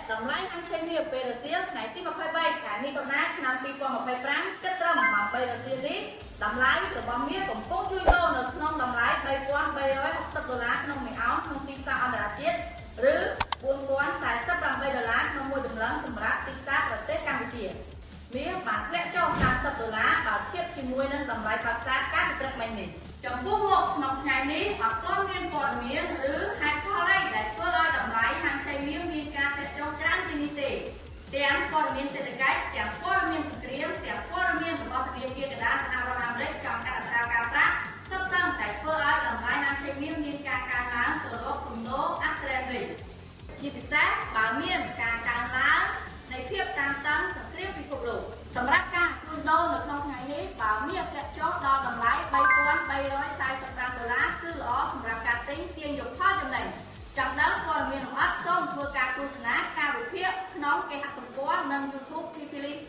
តម្លៃហាងឆេមីពេលរសៀលថ្ងៃទី23ខែមិថុនាឆ្នាំ2025គិតត្រឹម8រសៀលនេះតម្លៃរបស់មាសកំពុងជួញដូរនៅក្នុងតម្លៃ$3,360ក្នុងមួយអោនក្នុងទីផ្សារអន្តរជាតិឬ$4,048ក្នុងមួយតម្លឹងសម្រាប់ទីផ្សារប្រទេសកម្ពុជាមាសបានធ្លាក់ចុះ$30បើធៀបជាមួយនឹងតម្លៃផ្សារកាលពីព្រឹកមិញនេះចំពោះមកក្នុងថ្ងៃនេះអត់ទាន់មានព័ត៌មានឬហេតុផលអីដែលធ្វើឲ្យតម្លៃហាងឆេមីមានការធ្លាក់ចុះច្រើនជាងនេះទេទាំងព័ត៌មានសេដ្ឋកិច្ចទាំងព័ត៌មានសង្គ្រាមទាំងព័ត៌មានរបស់ធនាគារកណ្ដាលសហរដ្ឋអាមេរិកចំកាត់អត្រាការប្រាក់សុទ្ធសឹងតែធ្វើឲ្យតម្លៃហាងឆេមីមានការកើនឡើងទៅរកគំនូរអត្រេនរីជាពិសេសបើមានការកើនឡើងនៃភាពតានតឹងសង្គ្រាមពិភពលោកសម្រាប់ការជួញដូរនៅក្នុងថ្ងៃនេះបើមានធ្លាក់ចុះដល់តម្លៃ$3,345គឺល្អសម្រាប់ការទិញទាញយកផលចំណេញចាំដល់ព័ត៌មានលម្អិតសូមធ្វើការទស្សនាការវិភាគក្នុងគេហទំព័រនិង YouTube TP Link